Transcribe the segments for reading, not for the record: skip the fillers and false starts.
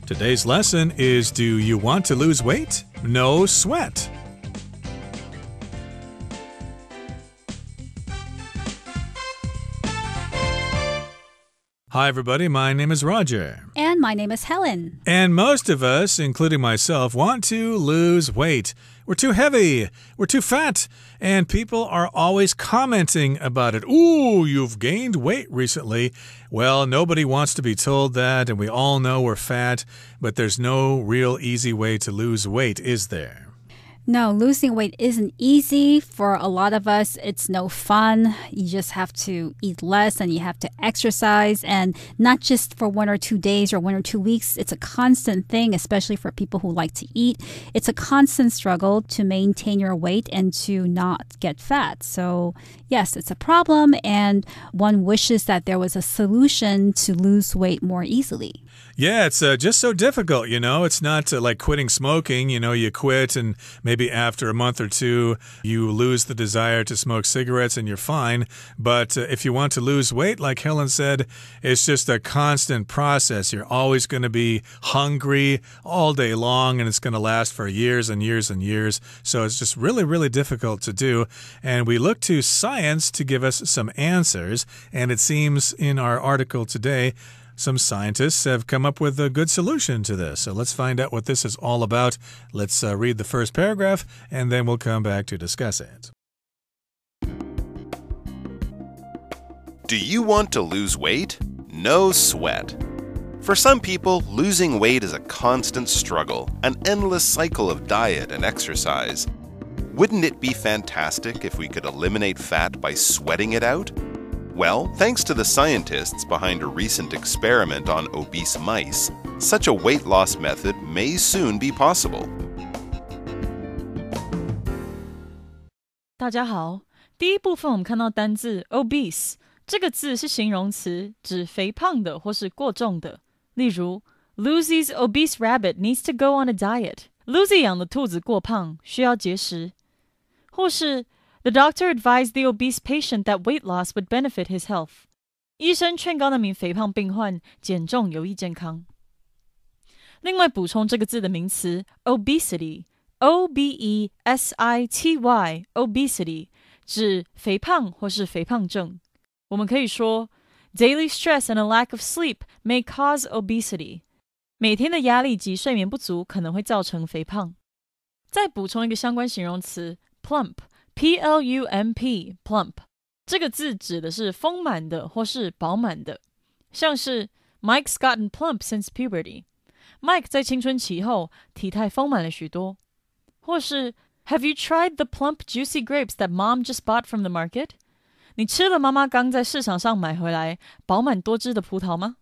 Today's lesson is Do you want to lose weight? No sweat. Hi, everybody. My name is Roger. And my name is Helen. And most of us, including myself, want to lose weight. We're too heavy. We're too fat. And people are always commenting about it. Ooh, you've gained weight recently. Well, nobody wants to be told that, and we all know we're fat, but there's no real easy way to lose weight, is there? No, losing weight isn't easy. For a lot of us, it's no fun. You just have to eat less and you have to exercise. And not just for 1 or 2 days or 1 or 2 weeks. It's a constant thing, especially for people who like to eat. It's a constant struggle to maintain your weight and to not get fat. So yes, it's a problem. And one wishes that there was a solution to lose weight more easily. Yeah, it's just so difficult, you know. It's not like quitting smoking. You know, you quit and maybe after a month or two, you lose the desire to smoke cigarettes and you're fine. But if you want to lose weight, like Helen said, it's just a constant process. You're always going to be hungry all day long, and it's going to last for years and years and years. So it's just really, really difficult to do. And we look to science to give us some answers. And it seems in our article today, some scientists have come up with a good solution to this. So let's find out what this is all about. Let's read the first paragraph, and then we'll come back to discuss it. Do you want to lose weight? No sweat. For some people, losing weight is a constant struggle, an endless cycle of diet and exercise. Wouldn't it be fantastic if we could eliminate fat by sweating it out? Well, thanks to the scientists behind a recent experiment on obese mice, such a weight loss method may soon be possible. 大家好，第一部分我们看到单字 obese， 这个字是形容词，指肥胖的或是过重的。例如 Lucy's obese rabbit needs to go on a diet. Lucy 养的兔子过胖，需要节食。或是The doctor advised the obese patient that weight loss would benefit his health. 医生劝告那名肥胖病患减重有益健康。另外补充这个字的名词 obesity, O-B-E-S-I-T-Y, obesity, 指肥胖或是肥胖症。我们可以说 Daily stress and a lack of sleep may cause obesity. 每天的压力及睡眠不足可能会造成肥胖。再补充一个相关形容词 plump.P-L-U-M-P, plump. 这个字指的是丰满的或是饱满的，像是 Mike's gotten plump since puberty. Mike 在青春期后体态丰满了许多。或是 Have you tried the plump juicy grapes that mom just bought from the market? 你吃了妈妈刚在市场上买回来饱满多汁的葡萄吗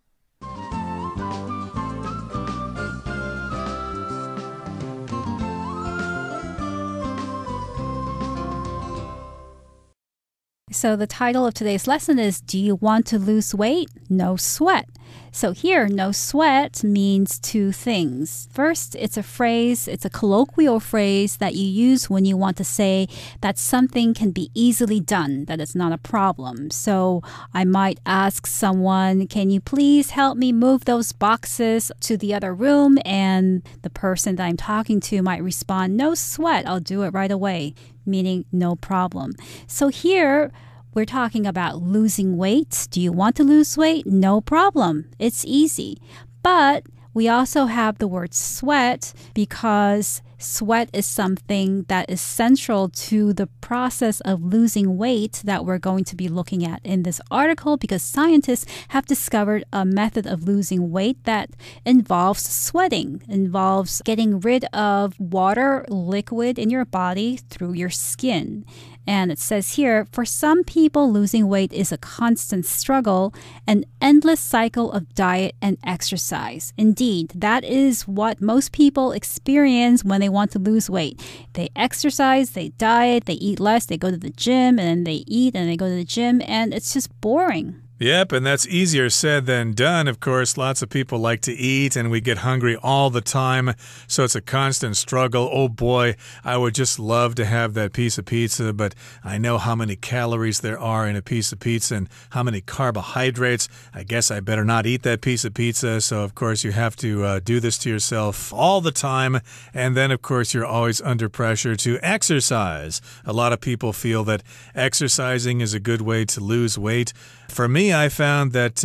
？So the title of today's lesson is Do you want to lose weight? No sweat. So here, no sweat means two things. First, it's a phrase, it's a colloquial phrase that you use when you want to say that something can be easily done, that it's not a problem. So I might ask someone, can you please help me move those boxes to the other room? And the person that I'm talking to might respond, no sweat, I'll do it right away, meaning no problem. So here, we're talking about losing weight. Do you want to lose weight? No problem. It's easy. But we also have the word sweat because sweat is something that is central to the process of losing weight that we're going to be looking at in this article because scientists have discovered a method of losing weight that involves sweating, involves getting rid of water, liquid in your body through your skin. And it says here, for some people, losing weight is a constant struggle, an endless cycle of diet and exercise. Indeed, that is what most people experience when they want to lose weight. They exercise, they diet, they eat less, they go to the gym, and then they eat and they go to the gym, and it's just boring. Yep, and that's easier said than done. Of course, lots of people like to eat and we get hungry all the time, so it's a constant struggle. Oh boy, I would just love to have that piece of pizza, but I know how many calories there are in a piece of pizza and how many carbohydrates. I guess I better not eat that piece of pizza, so of course you have to do this to yourself all the time, and then of course you're always under pressure to exercise. A lot of people feel that exercising is a good way to lose weight. For me, I found that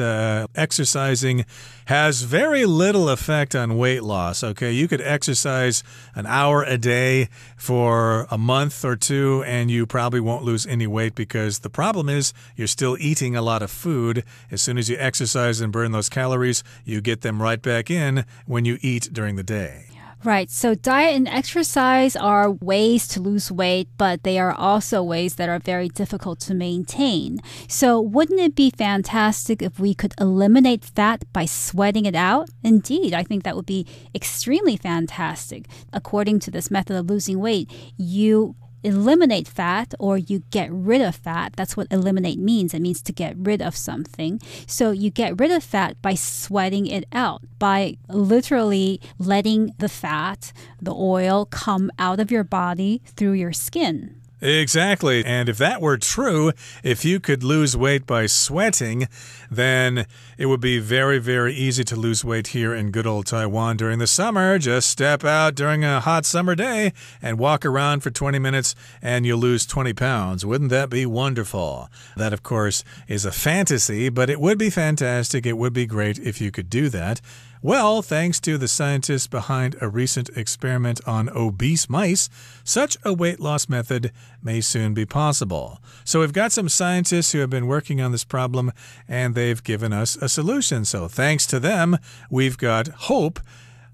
exercising has very little effect on weight loss, okay? You could exercise an hour a day for a month or two, and you probably won't lose any weight because the problem is you're still eating a lot of food. As soon as you exercise and burn those calories, you get them right back in when you eat during the day. Right. So diet and exercise are ways to lose weight, but they are also ways that are very difficult to maintain. So wouldn't it be fantastic if we could eliminate fat by sweating it out? Indeed, I think that would be extremely fantastic. According to this method of losing weight, you eliminate fat or you get rid of fat. That's what eliminate means. It means to get rid of something. So you get rid of fat by sweating it out, by literally letting the fat, the oil, come out of your body through your skin. Exactly. And if that were true, if you could lose weight by sweating, then it would be very, very easy to lose weight here in good old Taiwan during the summer. Just step out during a hot summer day and walk around for 20 minutes and you'll lose 20 pounds. Wouldn't that be wonderful? That, of course, is a fantasy, but it would be fantastic. It would be great if you could do that. Well, thanks to the scientists behind a recent experiment on obese mice, such a weight loss method may soon be possible. So we've got some scientists who have been working on this problem, and they've given us a solution. So thanks to them, we've got hope.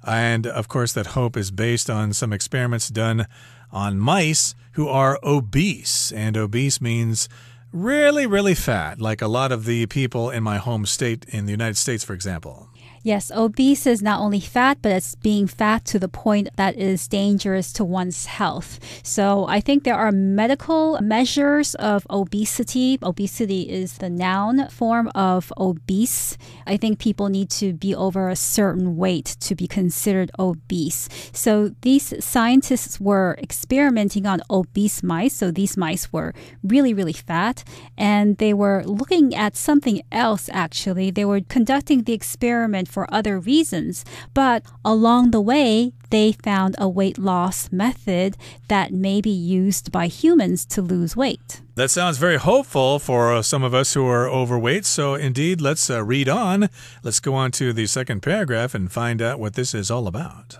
And, of course, that hope is based on some experiments done on mice who are obese. And obese means really, really fat, like a lot of the people in my home state in the United States, for example. Yes, obese is not only fat, but it's being fat to the point that is dangerous to one's health. So I think there are medical measures of obesity. Obesity is the noun form of obese. I think people need to be over a certain weight to be considered obese. So these scientists were experimenting on obese mice. So these mice were really, really fat. And they were looking at something else, actually. They were conducting the experiment for other reasons, but along the way, they found a weight loss method that may be used by humans to lose weight. That sounds very hopeful for some of us who are overweight. So indeed, let's read on. Let's go on to the second paragraph and find out what this is all about.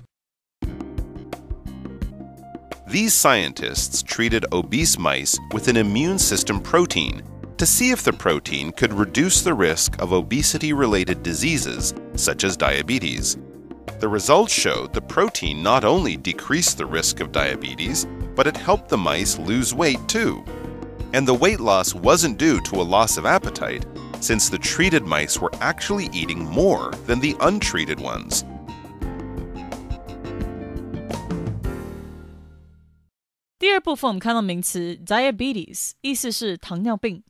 These scientists treated obese mice with an immune system protein to see if the protein could reduce the risk of obesity-related diseases such as diabetes. The results showed the protein not only decreased the risk of diabetes, but it helped the mice lose weight too. And the weight loss wasn't due to a loss of appetite, since the treated mice were actually eating more than the untreated ones. (第二部分我们看到名词 diabetes， 意思是糖尿病。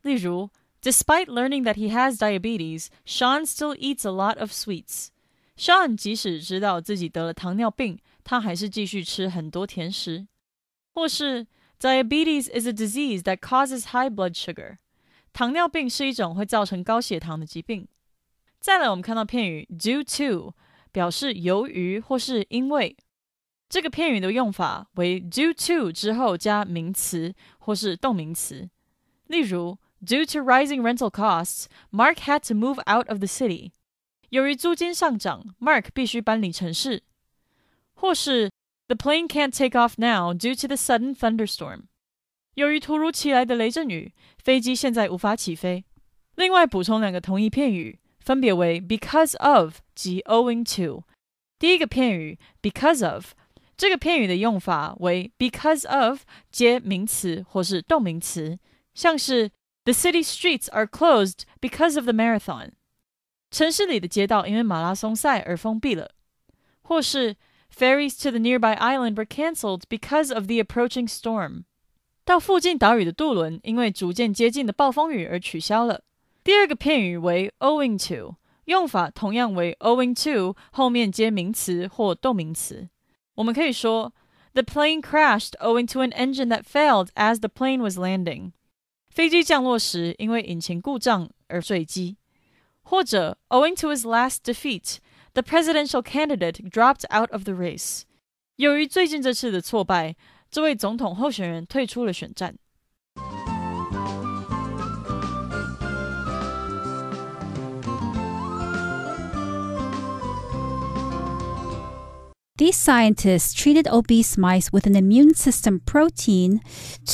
例如 Despite learning that he has diabetes, Sean still eats a lot of sweets. Sean 即使知道自己得了糖尿病，他还是继续吃很多甜食。或是 Diabetes is a disease that causes high blood sugar. 糖尿病是一种会造成高血糖的疾病。再来我们看到片语 due to， 表示由于或是因为。这个片语的用法为 due to 之后加名词或是动名词。例如Due to rising rental costs, Mark had to move out of the city. 由于租金上涨 ，Mark 必须搬离城市。或是 The plane can't take off now due to the sudden thunderstorm. 由于突如其来的雷阵雨，飞机现在无法起飞。另外补充两个同义片语，分别为 because of 及 owing to。第一个片语 because of， 这个片语的用法为 because of 接名词或是动名词，像是The city streets are closed because of the marathon. 城市里的街道因为马拉松赛而封闭了。或是 Ferries to the nearby island were cancelled because of the approaching storm. 到附近岛屿的渡轮因为逐渐接近的暴风雨而取消了。第二个片语为 owing to， 用法同样为 owing to 后面接名词或动名词。我们可以说 The plane crashed owing to an engine that failed as the plane was landing. 飞机降落时因为引擎故障而坠机。或者 owing to his last defeat, the presidential candidate dropped out of the race. 由于最近这次的挫败，这位总统候选人退出了选战。These scientists treated obese mice with an immune system protein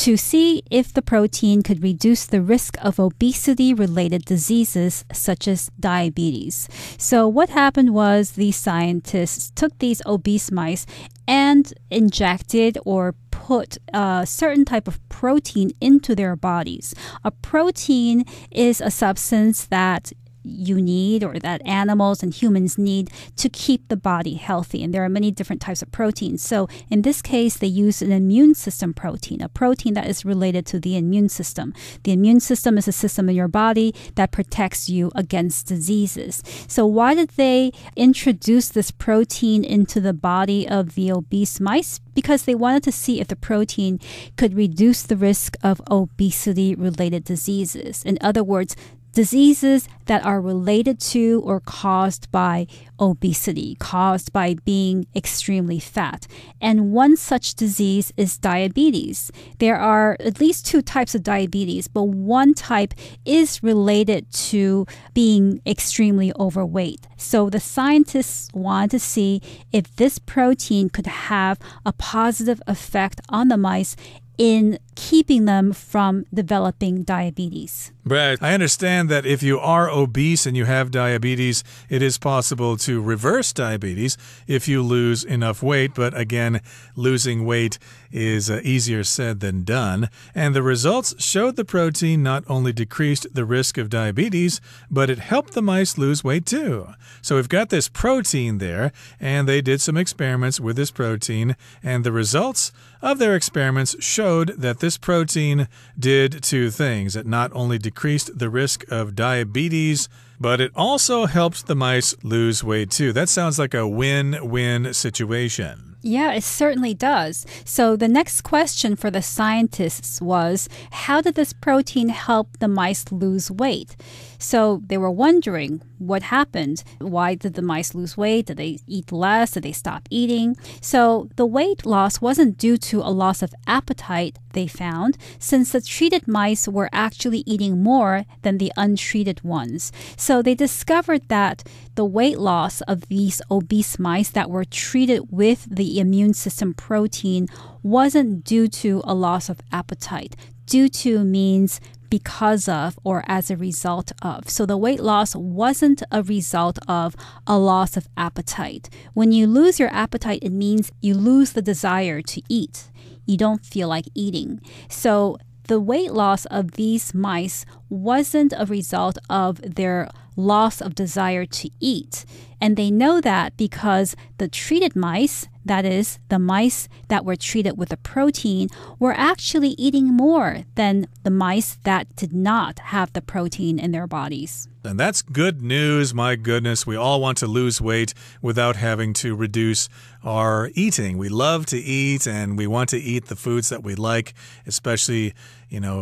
to see if the protein could reduce the risk of obesity-related diseases such as diabetes. So what happened was these scientists took these obese mice and injected or put a certain type of protein into their bodies. A protein is a substance that you need or that animals and humans need to keep the body healthy. And there are many different types of proteins. So in this case, they use an immune system protein, a protein that is related to the immune system. The immune system is a system in your body that protects you against diseases. So why did they introduce this protein into the body of the obese mice? Because they wanted to see if the protein could reduce the risk of obesity-related diseases. In other words, diseases that are related to or caused by obesity, caused by being extremely fat. And one such disease is diabetes. There are at least two types of diabetes, but one type is related to being extremely overweight. So the scientists wanted to see if this protein could have a positive effect on the mice in keeping them from developing diabetes. Right. I understand that if you are obese and you have diabetes, it is possible to reverse diabetes if you lose enough weight. But again, losing weight is easier said than done. And the results showed the protein not only decreased the risk of diabetes, but it helped the mice lose weight too. So we've got this protein there, and they did some experiments with this protein, and the results of their experiments showed that this protein did two things. It not only decreased the risk of diabetes, but it also helped the mice lose weight too. That sounds like a win-win situation. Yeah, it certainly does. So the next question for the scientists was, how did this protein help the mice lose weight? So they were wondering what happened. Why did the mice lose weight? Did they eat less? Did they stop eating? So the weight loss wasn't due to a loss of appetite, they found, since the treated mice were actually eating more than the untreated ones. So they discovered that the weight loss of these obese mice that were treated with the immune system protein wasn't due to a loss of appetite. Due to means because of or as a result of. So the weight loss wasn't a result of a loss of appetite. When you lose your appetite, it means you lose the desire to eat. You don't feel like eating. So the weight loss of these mice wasn't a result of their loss of desire to eat. And they know that because the treated mice, that is, the mice that were treated with the protein, were actually eating more than the mice that did not have the protein in their bodies. And that's good news. My goodness, we all want to lose weight without having to reduce our eating. We love to eat, and we want to eat the foods that we like, especially,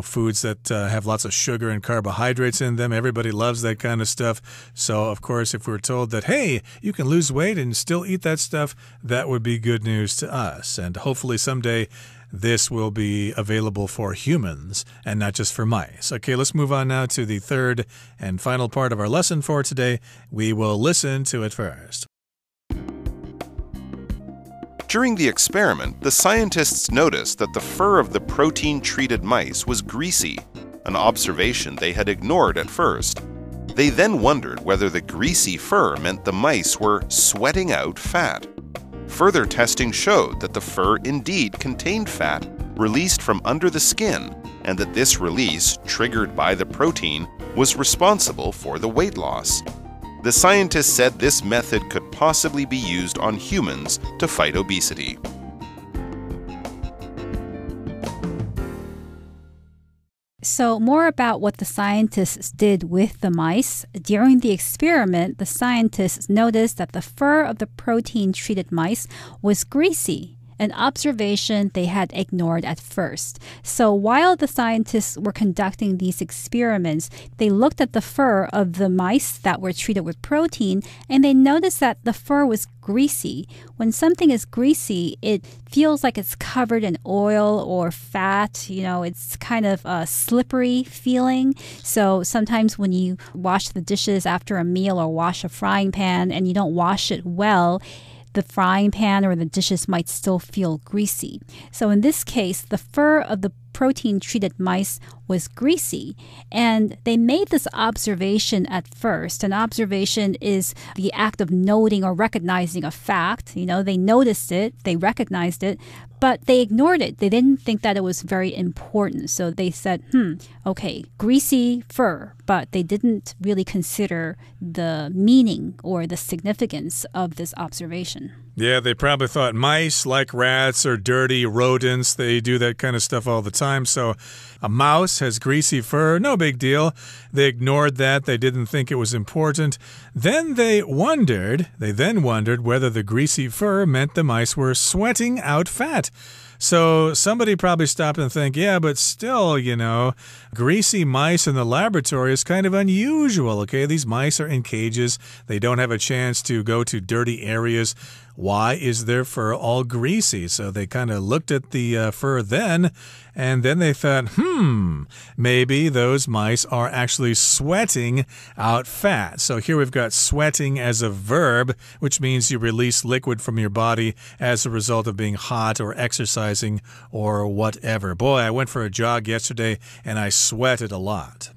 foods that have lots of sugar and carbohydrates in them. Everybody loves that kind of stuff. So, of course, if we're told that, hey, you can lose weight and still eat that stuff, that would be good news to us. And hopefully someday this will be available for humans and not just for mice. Okay, let's move on now to the third and final part of our lesson for today. We will listen to it first. During the experiment, the scientists noticed that the fur of the protein-treated mice was greasy, an observation they had ignored at first. They then wondered whether the greasy fur meant the mice were sweating out fat. Further testing showed that the fur indeed contained fat released from under the skin, and that this release, triggered by the protein, was responsible for the weight loss. The scientists said this method could possibly be used on humans to fight obesity. So more about what the scientists did with the mice. During the experiment, the scientists noticed that the fur of the protein-treated mice was greasy, an observation they had ignored at first. So while the scientists were conducting these experiments, they looked at the fur of the mice that were treated with protein, and they noticed that the fur was greasy. When something is greasy, it feels like it's covered in oil or fat. It's kind of a slippery feeling. So sometimes when you wash the dishes after a meal or wash a frying pan and you don't wash it well, the frying pan or the dishes might still feel greasy. So in this case, the fur of the protein-treated mice was greasy. And they made this observation at first. An observation is the act of noting or recognizing a fact. They noticed it, they recognized it, but they ignored it. They didn't think that it was very important. So they said, okay, greasy fur, but they didn't really consider the meaning or the significance of this observation. Yeah, they probably thought mice, like rats, are dirty rodents. They do that kind of stuff all the time. So a mouse has greasy fur, no big deal. They ignored that. They didn't think it was important. Then they then wondered whether the greasy fur meant the mice were sweating out fat. So somebody probably stopped and think, yeah, but still, greasy mice in the laboratory is kind of unusual, okay? These mice are in cages. They don't have a chance to go to dirty areas. Why is their fur all greasy? So they kind of looked at the fur then, and then they thought, maybe those mice are actually sweating out fat. So here we've got sweating as a verb, which means you release liquid from your body as a result of being hot or exercising or whatever. Boy, I went for a jog yesterday and I sweated a lot.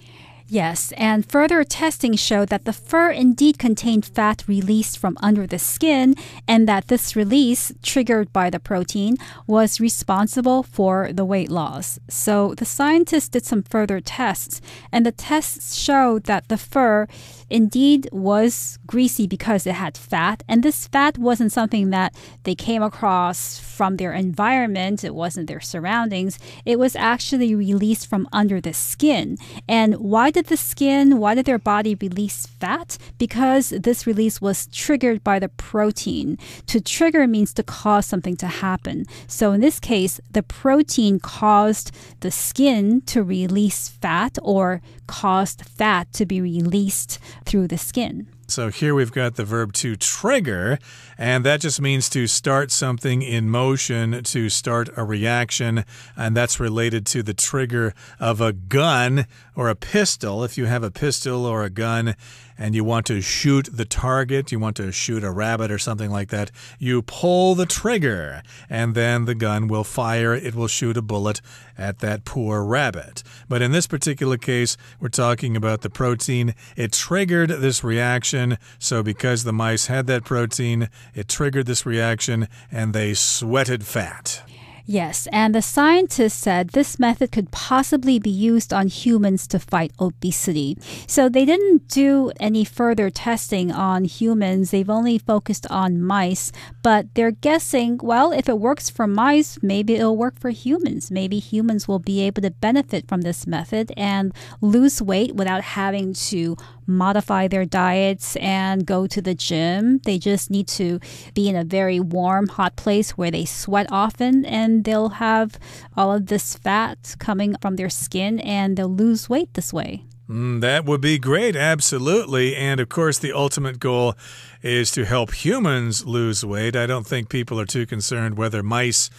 Yes, and further testing showed that the fur indeed contained fat released from under the skin, and that this release, triggered by the protein, was responsible for the weight loss. So the scientists did some further tests, and the tests showed that the fur indeed was greasy because it had fat, and this fat wasn't something that they came across from their environment. It wasn't their surroundings. It was actually released from under the skin. And why did their body release fat? Because this release was triggered by the protein. To trigger means to cause something to happen. So in this case, the protein caused the skin to release fat, or caused fat to be released through the skin. So here we've got the verb to trigger, and that just means to start something in motion, to start a reaction, and that's related to the trigger of a gun or a pistol. If you have a pistol or a gun and you want to shoot the target, you want to shoot a rabbit or something like that, you pull the trigger, and then the gun will fire. It will shoot a bullet at that poor rabbit. But in this particular case, we're talking about the protein. It triggered this reaction. So because the mice had that protein, it triggered this reaction, and they sweated fat. Yes, and the scientists said this method could possibly be used on humans to fight obesity. So they didn't do any further testing on humans. They've only focused on mice, but they're guessing, well, if it works for mice, maybe it'll work for humans. Maybe humans will be able to benefit from this method and lose weight without having to modify their diets and go to the gym. They just need to be in a very warm, hot place where they sweat often, and they'll have all of this fat coming from their skin, and they'll lose weight this way. That would be great, absolutely. And of course, the ultimate goal is to help humans lose weight. I don't think people are too concerned whether mice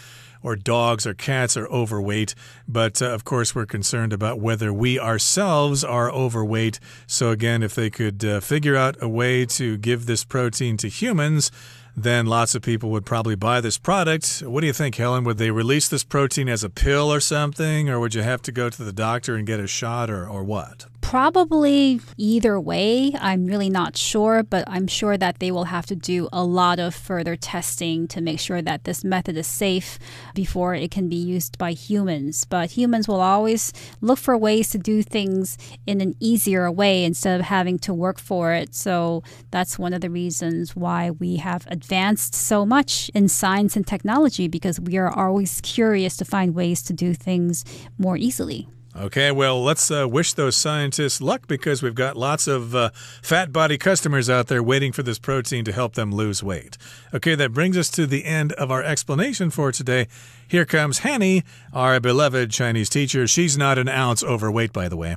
or dogs or cats are overweight. But of course, we're concerned about whether we ourselves are overweight. So again, if they could figure out a way to give this protein to humans, then lots of people would probably buy this product. What do you think, Helen? Would they release this protein as a pill or something? Or would you have to go to the doctor and get a shot, or what? Probably either way. I'm really not sure, but I'm sure that they will have to do a lot of further testing to make sure that this method is safe before it can be used by humans. But humans will always look for ways to do things in an easier way instead of having to work for it. So that's one of the reasons why we have advanced so much in science and technology, because we are always curious to find ways to do things more easily. Okay, well, let's wish those scientists luck because we've got lots of fat body customers out there waiting for this protein to help them lose weight. Okay, that brings us to the end of our explanation for today. Here comes Hanny, our beloved Chinese teacher. She's not an ounce overweight, by the way.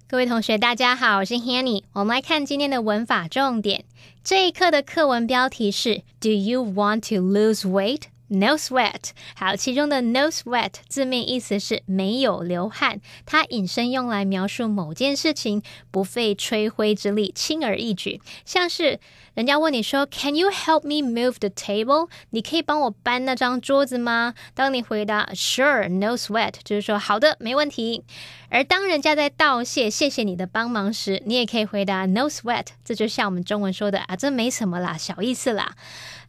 各位同学大家好，我是 Hanny， 我们来看今天的文法重点。这一课的课文标题是 Do you want to lose weight? No sweat. 好，其中的 no sweat 字面意思是没有流汗，它引申用来描述某件事情不费吹灰之力，轻而易举。像是人家问你说 Can you help me move the table? 你可以帮我搬那张桌子吗？当你回答 Sure, no sweat 就是说好的，没问题。而当人家在道谢谢谢你的帮忙时，你也可以回答 no sweat， 这就像我们中文说的啊，这没什么啦，小意思啦。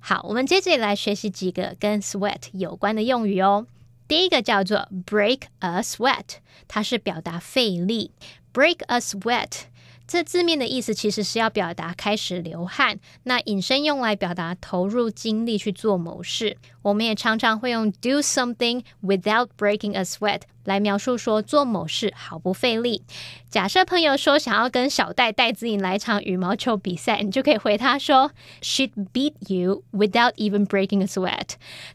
好，我们接着来学习几个跟 sweat 有关的用语哦。第一个叫做 break a sweat， 它是表达费力。break a sweat这字面的意思其实是要表达开始流汗，那引申用来表达投入精力去做某事。我们也常常会用 do something without breaking a sweat 来描述说做某事毫不费力。假设朋友说想要跟小戴戴资颖来场羽毛球比赛，你就可以回他说 She'd beat you without even breaking a sweat，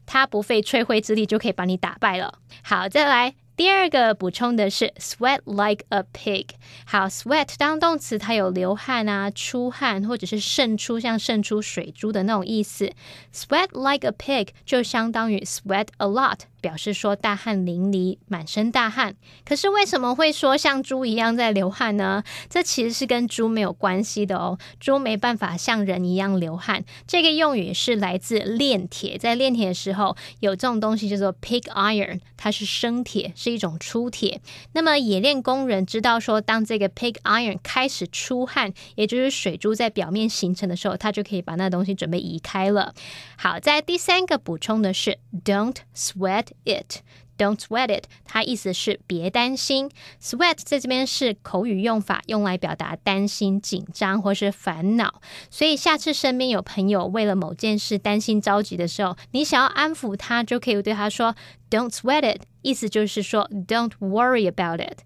他不费吹灰之力就可以把你打败了。好，再来第二个补充的是 sweat like a pig。 好， sweat 当动词它有流汗啊、出汗或者是渗出，像渗出水珠的那种意思。 sweat like a pig 就相当于 sweat a lot， 表示说大汗淋漓，满身大汗。可是为什么会说像猪一样在流汗呢？这其实是跟猪没有关系的哦，猪没办法像人一样流汗。这个用语是来自炼铁，在炼铁的时候有这种东西叫做 pig iron， 它是生铁，是一种出铁。那么冶炼工人知道说当这个 pig iron 开始出汗，也就是水珠在表面形成的时候，他就可以把那东西准备移开了。好，在第三个补充的是 don't sweat it。Don't sweat it 它意思是别担心。 sweat 在这边是口语用法，用来表达担心、紧张或是烦恼。所以下次身边有朋友为了某件事担心着急的时候，你想要安抚他，就可以对他说 Don't sweat it， 意思就是说 Don't worry about it。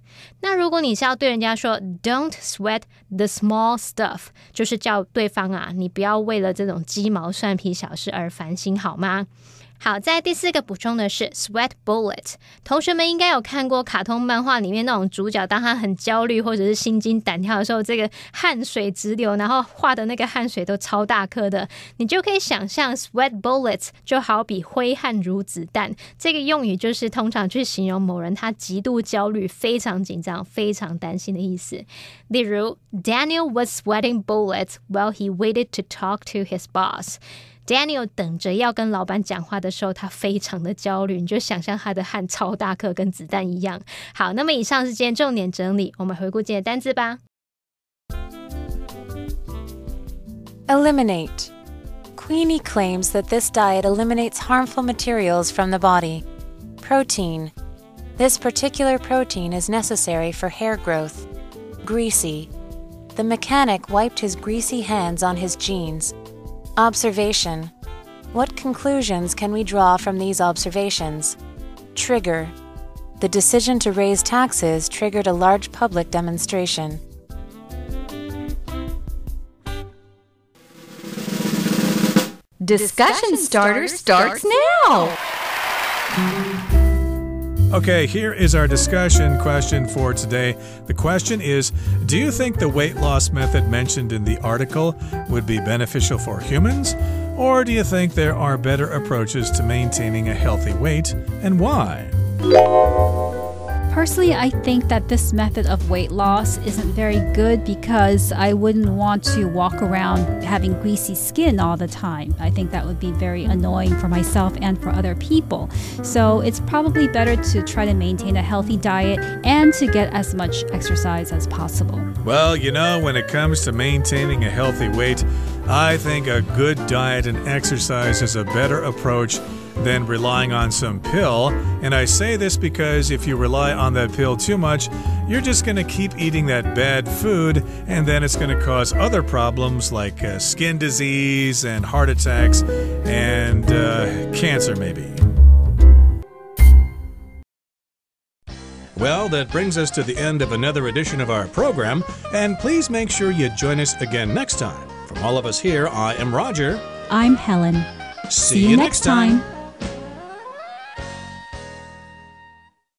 那如果你是要对人家说 Don't sweat the small stuff， 就是叫对方啊，你不要为了这种鸡毛蒜皮小事而烦心好吗？好，在第四个补充的是 sweat bullet。 同学们应该有看过卡通漫画里面那种主角，当他很焦虑或者是心惊胆跳的时候，这个汗水直流，然后画的那个汗水都超大颗的，你就可以想象 sweat bullets 就好比挥汗如子弹。这个用语就是通常去形容某人他极度焦虑、非常紧张、非常担心的意思。例如 Daniel was sweating bullets while he waited to talk to his boss。Daniel 等着要跟老板讲话的时候，他非常的焦虑，你就想象他的汗超大颗，跟子弹一样。好，那么以上是今天重点整理，我们回顾今天的单字吧。Eliminate. Queenie claims that this diet eliminates harmful materials from the body. Protein. This particular protein is necessary for hair growth. Greasy. The mechanic wiped his greasy hands on his jeans.Observation. What conclusions can we draw from these observations? Trigger. The decision to raise taxes triggered a large public demonstration. Discussion starter starts now! Okay, here is our discussion question for today. The question is, do you think the weight loss method mentioned in the article would be beneficial for humans? Or do you think there are better approaches to maintaining a healthy weight, and why? Personally, I think that this method of weight loss isn't very good because I wouldn't want to walk around having greasy skin all the time. I think that would be very annoying for myself and for other people. So it's probably better to try to maintain a healthy diet and to get as much exercise as possible. Well, you know, when it comes to maintaining a healthy weight, I think a good diet and exercise is a better approach than relying on some pill. And I say this because if you rely on that pill too much, you're just going to keep eating that bad food, and then it's going to cause other problems like skin disease and heart attacks and cancer maybe. Well, that brings us to the end of another edition of our program, and please make sure you join us again next time. From all of us here, I am Roger. I'm Helen. See you next time.